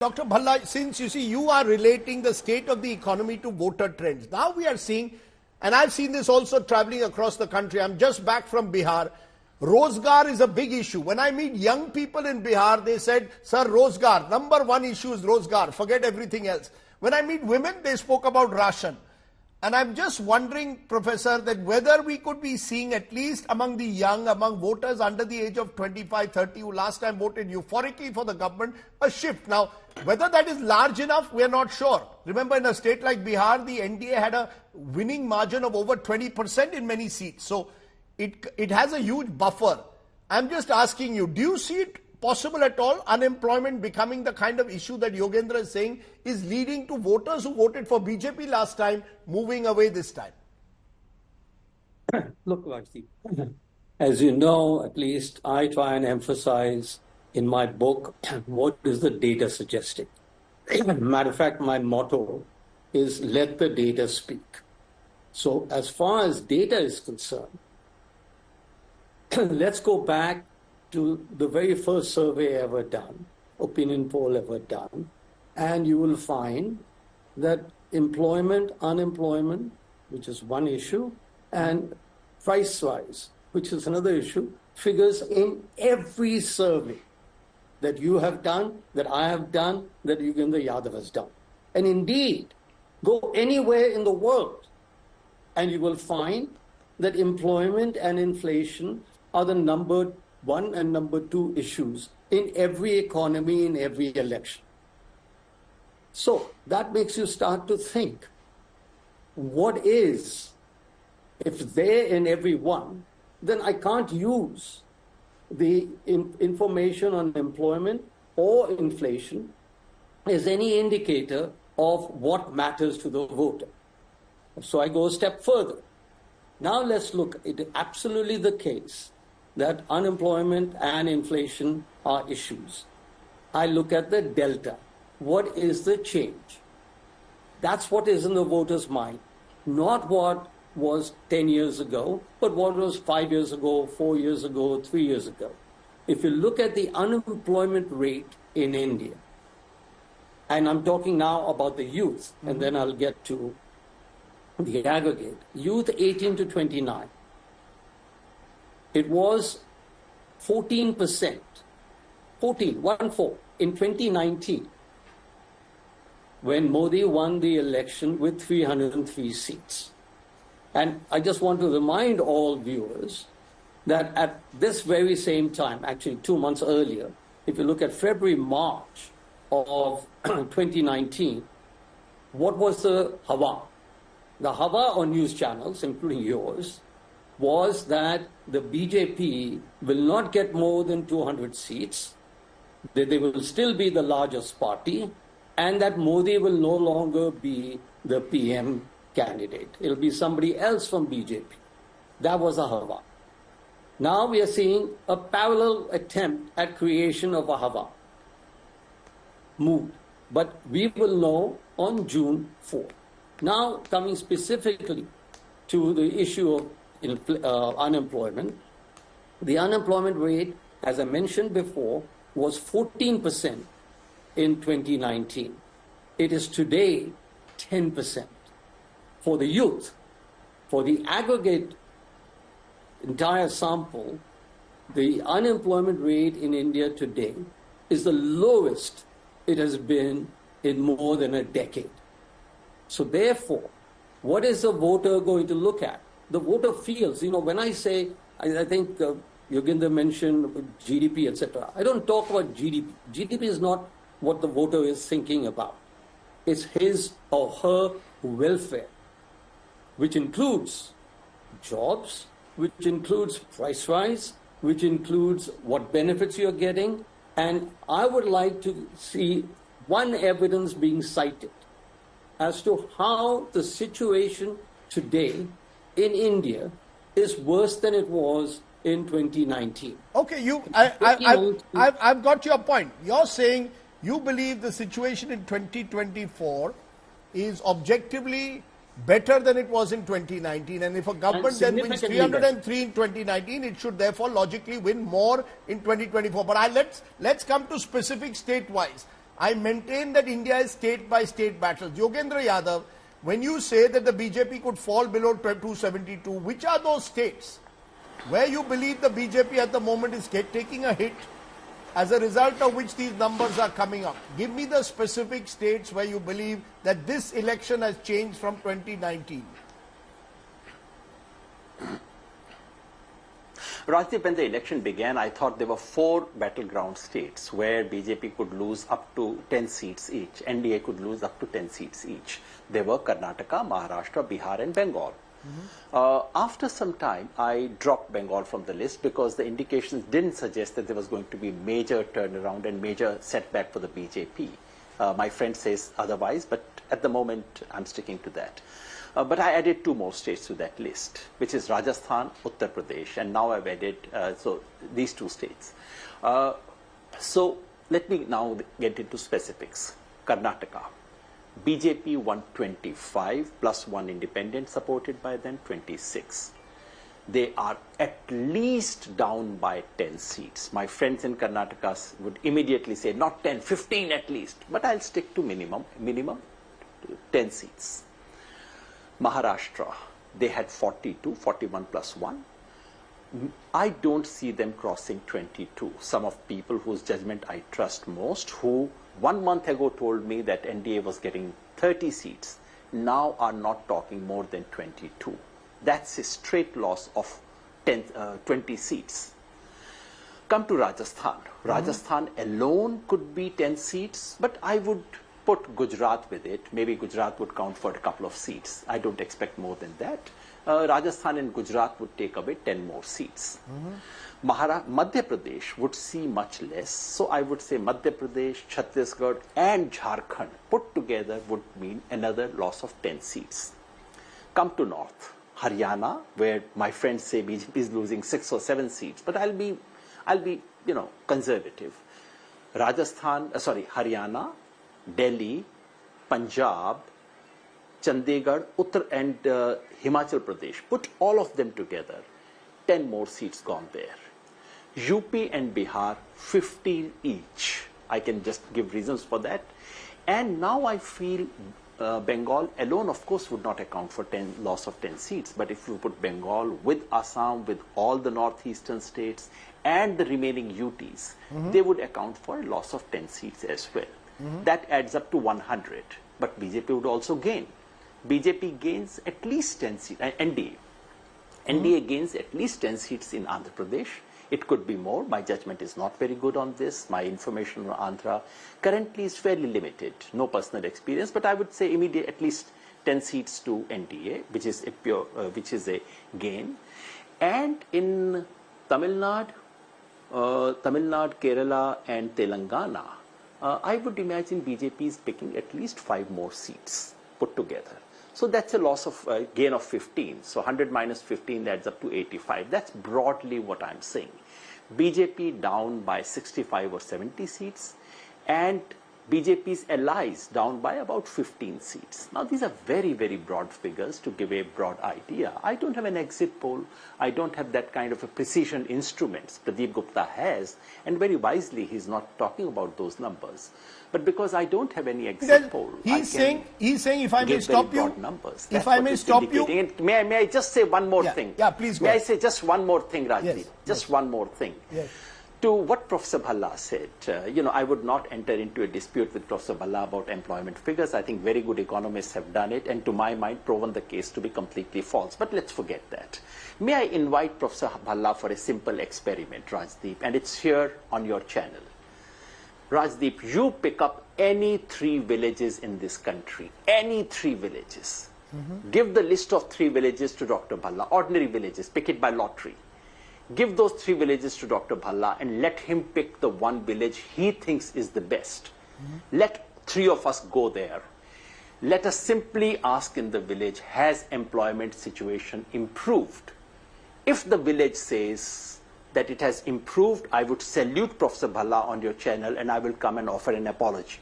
Dr. Bhalla, since you see you are relating the state of the economy to voter trends, now we are seeing, and I've seen this also traveling across the country, I'm just back from Bihar, Rozgar is a big issue. When I meet young people in Bihar, they said, sir, Rozgar, number one issue is Rozgar, forget everything else. When I meet women, they spoke about ration. And I'm just wondering, Professor, that whether we could be seeing, at least among the young, among voters under the age of 25, 30, who last time voted euphorically for the government, a shift. Now, whether that is large enough, we are not sure. Remember, in a state like Bihar, the NDA had a winning margin of over 20% in many seats. So, it has a huge buffer. I'm just asking you, do you see it possible at all, unemployment becoming the kind of issue that Yogendra is saying is leading to voters who voted for BJP last time moving away this time? Look, Vajdi, as you know, at least I try and emphasize in my book what is the data suggesting. Matter of fact, my motto is let the data speak. So as far as data is concerned, let's go back to the very first survey ever done, opinion poll ever done, and you will find that employment, unemployment, which is one issue, and price rise, which is another issue, figures in every survey that you have done, that I have done, that Yogendra Yadav has done. And indeed, go anywhere in the world, and you will find that employment and inflation are the number one and number two issues in every economy, in every election. So that makes you start to think, what is, if they're in every one, then I can't use the information on employment or inflation as any indicator of what matters to the voter. So I go a step further. Now let's look, it is absolutely the case that unemployment and inflation are issues. I look at the delta. What is the change? That's what is in the voter's mind. Not what was 10 years ago, but what was 5 years ago, 4 years ago, 3 years ago. If you look at the unemployment rate in India, and I'm talking now about the youth, and then I'll get to the aggregate. Youth 18 to 29. It was 14%, 14, in 2019, when Modi won the election with 303 seats. And I just want to remind all viewers that at this very same time, actually 2 months earlier, if you look at February, March of 2019, what was the Hawa? The Hawa on news channels, including yours, was that the BJP will not get more than 200 seats, that they will still be the largest party, and that Modi will no longer be the PM candidate. It'll be somebody else from BJP. That was a Hawa. Now we are seeing a parallel attempt at creation of a Hawa mood. But we will know on June 4th. Now coming specifically to the issue of unemployment. The unemployment rate, as I mentioned before, was 14% in 2019. It is today 10%. For the youth, for the aggregate entire sample, the unemployment rate in India today is the lowest it has been in more than a decade. So therefore, what is the voter going to look at? The voter feels, when I say, I think Yogendra mentioned GDP, etc. I don't talk about GDP. GDP is not what the voter is thinking about. It's his or her welfare, which includes jobs, which includes price rise, which includes what benefits you're getting. And I would like to see one evidence being cited as to how the situation today in India is worse than it was in 2019. Okay, I've got your point. You're saying you believe the situation in 2024 is objectively better than it was in 2019, and if a government then wins 303 in 2019, it should therefore logically win more in 2024. But let's come to specific state-wise. I maintain that India is state-by-state battles. Yogendra Yadav, when you say that the BJP could fall below 272, which are those states where you believe the BJP at the moment is taking a hit, as a result of which these numbers are coming up? Give me the specific states where you believe that this election has changed from 2019. Rajdeep, when the election began, I thought there were 4 battleground states where BJP could lose up to 10 seats each. NDA could lose up to 10 seats each. They were Karnataka, Maharashtra, Bihar and Bengal. After some time, I dropped Bengal from the list because the indications didn't suggest that there was going to be major turnaround and major setback for the BJP. My friend says otherwise, but at the moment, I'm sticking to that. But I added 2 more states to that list, which is Rajasthan, Uttar Pradesh, and now I've added these 2 states. So let me now get into specifics. Karnataka, BJP won 25 plus 1 independent supported by them, 26. They are at least down by 10 seats. My friends in Karnataka would immediately say not 10, 15 at least, but I'll stick to minimum 10 seats. Maharashtra, they had 42, 41 plus 1. I don't see them crossing 22. Some of people whose judgment I trust most, who 1 month ago told me that NDA was getting 30 seats, now are not talking more than 22. That's a straight loss of 20 seats. Come to Rajasthan. Rajasthan alone could be 10 seats, but I would put Gujarat with it. Maybe Gujarat would count for a couple of seats. I don't expect more than that. Rajasthan and Gujarat would take away 10 more seats. Madhya Pradesh would see much less. So I would say Madhya Pradesh, Chhattisgarh and Jharkhand put together would mean another loss of 10 seats. Come to North. Haryana, where my friends say BJP is losing 6 or 7 seats, but I'll be conservative. Haryana, Delhi, Punjab, Chandigarh, Uttar and Himachal Pradesh, put all of them together, 10 more seats gone there. UP and Bihar, 15 each. I can just give reasons for that. And now I feel Bengal alone, of course, would not account for loss of 10 seats. But if you put Bengal with Assam, with all the northeastern states and the remaining UTs, they would account for a loss of 10 seats as well. That adds up to 100. But BJP would also gain. BJP gains at least 10 seats. NDA gains at least 10 seats in Andhra Pradesh. It could be more. My judgment is not very good on this. My information on Andhra currently is fairly limited. No personal experience, but I would say at least 10 seats to NDA, which is a gain. And in Tamil Nadu, Kerala, and Telangana, I would imagine BJP is picking at least 5 more seats put together. So that's a loss of gain of 15. So 100 minus 15 adds up to 85. That's broadly what I'm saying. BJP down by 65 or 70 seats, and BJP's allies down by about 15 seats. Now these are very, very broad figures to give a broad idea. I don't have an exit poll. I don't have that kind of a precision instruments Pradeep Gupta has, and very wisely he's not talking about those numbers. But because I don't have any exit poll, he's saying, if I may stop you, numbers. If I may stop you, may I just say one more thing? Yeah, please go May ahead. I say just one more thing, Rajdeep? Yes, just one more thing. Yes. To what Professor Bhalla said, I would not enter into a dispute with Professor Bhalla about employment figures. I think very good economists have done it, and to my mind, proven the case to be completely false. But let's forget that. May I invite Professor Bhalla for a simple experiment, Rajdeep, and it's here on your channel. Rajdeep, you pick up any 3 villages in this country, any 3 villages. Give the list of 3 villages to Dr. Bhalla, ordinary villages, pick it by lottery. Give those 3 villages to Dr. Bhalla and let him pick the one village he thinks is the best. Let 3 of us go there. Let us simply ask in the village, has employment situation improved? If the village says that it has improved, I would salute Professor Bhalla on your channel and I will come and offer an apology.